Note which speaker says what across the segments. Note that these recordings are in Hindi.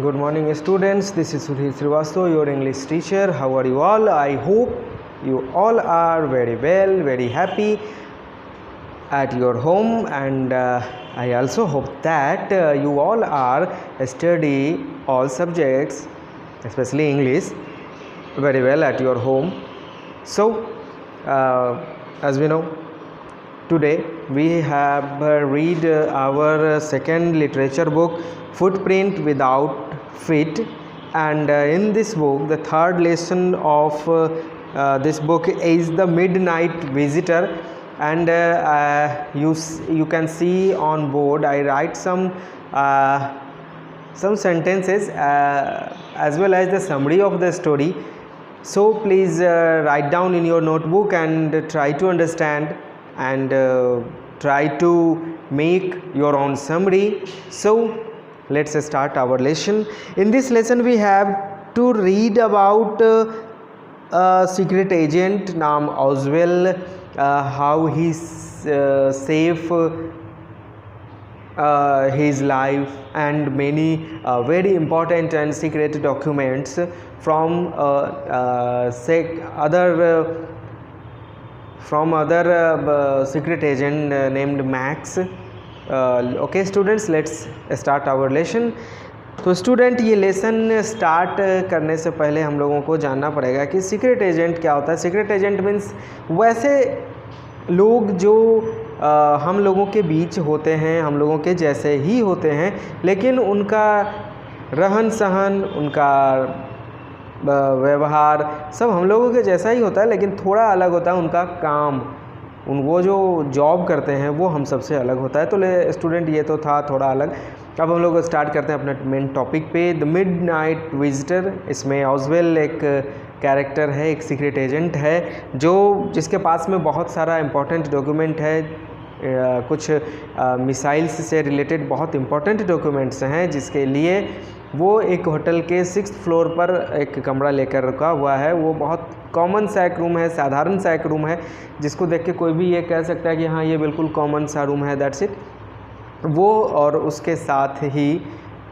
Speaker 1: Good morning, students. This is Sudhir Srivastava, your English teacher. How are you all? I hope you all are very well, very happy at your home, and I also hope that you all are study all subjects, especially English, very well at your home. So, as we know, today we have read our second literature book, Footprint Without Feet, and in this book the third lesson of this book is the Midnight Visitor. And you can see on board I write some sentences as well as the summary of the story. So please write down in your notebook and try to understand and try to make your own summary. So let's start our lesson. In this lesson we have to read about a secret agent named Oswald, how he saved his life and many very important and secret documents from other secret agent named Max. Okay students, let's start our lesson. तो स्टूडेंट ये लेसन स्टार्ट करने से पहले हम लोगों को जानना पड़ेगा कि सीक्रेट एजेंट क्या होता है. सीक्रेट एजेंट मीन्स वैसे लोग जो हम लोगों के बीच होते हैं, हम लोगों के जैसे ही होते हैं, लेकिन उनका रहन सहन, उनका व्यवहार सब हम लोगों के जैसा ही होता है, लेकिन थोड़ा अलग होता है उनका काम. वो जो जॉब करते हैं वो हम सबसे अलग होता है. तो स्टूडेंट ये तो था थोड़ा अलग. अब हम लोग स्टार्ट करते हैं अपने मेन टॉपिक पे, द मिडनाइट विजिटर. इसमें ऑसवेल एक कैरेक्टर है, एक सीक्रेट एजेंट है जिसके पास में बहुत सारा इम्पोर्टेंट डॉक्यूमेंट है. कुछ मिसाइल्स से रिलेटेड बहुत इम्पोर्टेंट डॉक्यूमेंट्स हैं, जिसके लिए वो एक होटल के 6th फ्लोर पर एक कमरा लेकर रुका हुआ है. वो बहुत कॉमन सा एक रूम है, साधारण सा एक रूम है, जिसको देख के कोई भी ये कह सकता है कि हाँ ये बिल्कुल कॉमन सा रूम है, दैट्स इट. वो और उसके साथ ही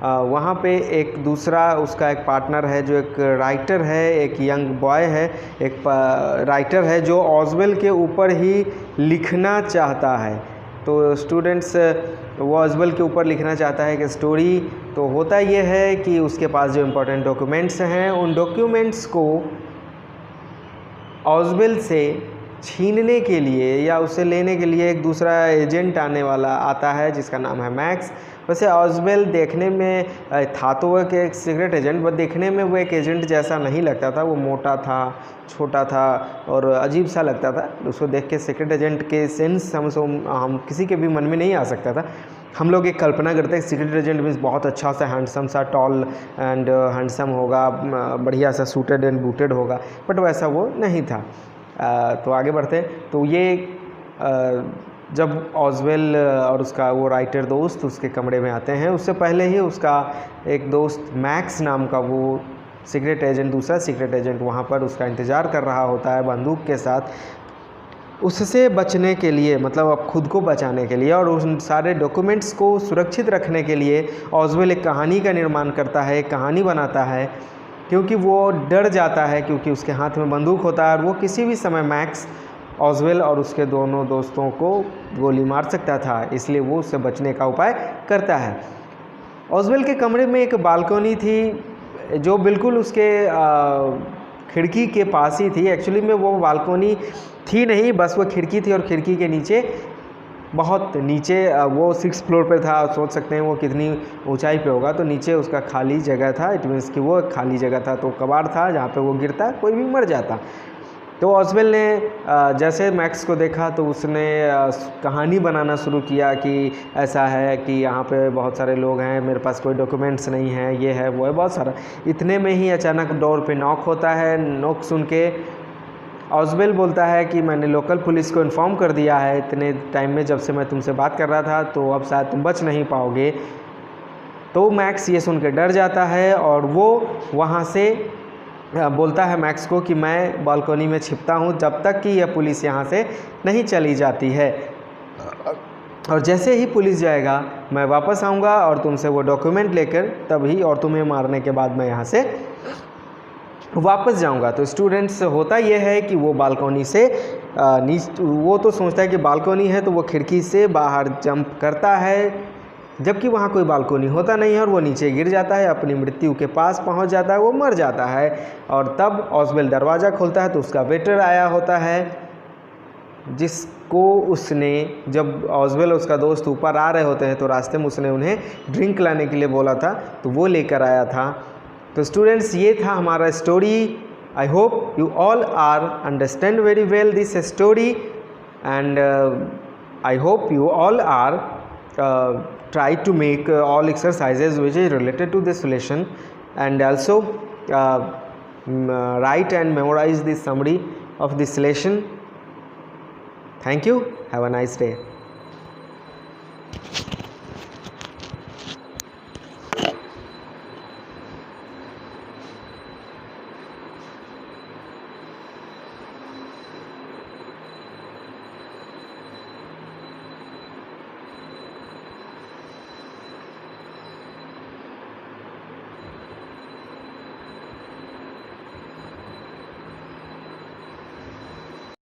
Speaker 1: वहाँ पे एक दूसरा उसका एक पार्टनर है जो एक राइटर है, एक यंग बॉय है, एक राइटर है जो ऑसवेल के ऊपर ही लिखना चाहता है. तो स्टूडेंट्स वो ऑसवेल के ऊपर लिखना चाहता है कि स्टोरी. तो होता ये है कि उसके पास जो इम्पोर्टेंट डॉक्यूमेंट्स हैं, उन डॉक्यूमेंट्स को ऑसवेल से छीनने के लिए या उसे लेने के लिए एक दूसरा एजेंट आने वाला आता है जिसका नाम है मैक्स. वैसे ऑसवेल देखने में था तो वो एक सीक्रेट एजेंट, बट देखने में वो एक एजेंट जैसा नहीं लगता था. वो मोटा था, छोटा था और अजीब सा लगता था. उसको देख के सीक्रेट एजेंट के सेंस हम किसी के भी मन में नहीं आ सकता था. हम लोग एक कल्पना करते हैं सीक्रेट एजेंट मीन्स बहुत अच्छा सा हैंडसम सा, टॉल एंड हैंडसम होगा, बढ़िया सा सूटेड एंड बूटेड होगा, बट वैसा वो नहीं था. तो आगे बढ़ते हैं. तो ये जब ऑसवेल और उसका वो राइटर दोस्त उसके कमरे में आते हैं, उससे पहले ही उसका एक दोस्त मैक्स नाम का वो सीक्रेट एजेंट, दूसरा सीक्रेट एजेंट वहाँ पर उसका इंतज़ार कर रहा होता है बंदूक के साथ. उससे बचने के लिए, मतलब अब खुद को बचाने के लिए और उन सारे डॉक्यूमेंट्स को सुरक्षित रखने के लिए ऑसवेल एक कहानी का निर्माण करता है, एक कहानी बनाता है, क्योंकि वो डर जाता है क्योंकि उसके हाथ में बंदूक होता है और वो किसी भी समय मैक्स, ऑसवेल और उसके दोनों दोस्तों को गोली मार सकता था. इसलिए वो उससे बचने का उपाय करता है. ऑसवेल के कमरे में एक बालकनी थी जो बिल्कुल उसके खिड़की के पास ही थी. एक्चुअली में वो बालकनी थी नहीं, बस वो खिड़की थी और खिड़की के नीचे, बहुत नीचे, वो 6th फ्लोर पर था. सोच सकते हैं वो कितनी ऊंचाई पे होगा. तो नीचे उसका खाली जगह था, इट मीन्स कि वो खाली जगह था, तो कबाड़ था जहाँ पे वो गिरता कोई भी मर जाता. तो ऑसवेल ने जैसे मैक्स को देखा तो उसने कहानी बनाना शुरू किया कि ऐसा है कि यहाँ पे बहुत सारे लोग हैं, मेरे पास कोई डॉक्यूमेंट्स नहीं है, ये है वो है, बहुत सारा. इतने में ही अचानक डोर पे नॉक होता है. नॉक सुन के ऑसवेल बोलता है कि मैंने लोकल पुलिस को इन्फॉर्म कर दिया है इतने टाइम में, जब से मैं तुमसे बात कर रहा था, तो अब शायद तुम बच नहीं पाओगे. तो मैक्स ये सुन के डर जाता है और वो वहाँ से बोलता है मैक्स को कि मैं बालकनी में छिपता हूँ जब तक कि यह पुलिस यहाँ से नहीं चली जाती है. और जैसे ही पुलिस जाएगा मैं वापस आऊँगा और तुमसे वो डॉक्यूमेंट लेकर तभी, और तुम्हें मारने के बाद मैं यहाँ से वापस जाऊंगा। तो स्टूडेंट्स होता यह है कि वो बालकनी से वो तो सोचता है कि बालकनी है तो वो खिड़की से बाहर जंप करता है, जबकि वहाँ कोई बालकनी होता नहीं है और वो नीचे गिर जाता है, अपनी मृत्यु के पास पहुँच जाता है, वो मर जाता है। और तब ऑसवेल दरवाज़ा खोलता है तो उसका वेटर आया होता है, जिसको उसने, जब ऑसवेल और उसका दोस्त ऊपर आ रहे होते हैं तो रास्ते में उसने उन्हें ड्रिंक लाने के लिए बोला था, तो वो लेकर आया था। तो स्टूडेंट्स ये था हमारा स्टोरी। I hope you all are understand very well this story, and I hope you all are try to make all exercises which is related to this lesson, and also write and memorize the summary of this lesson. Thank you. Have a nice day.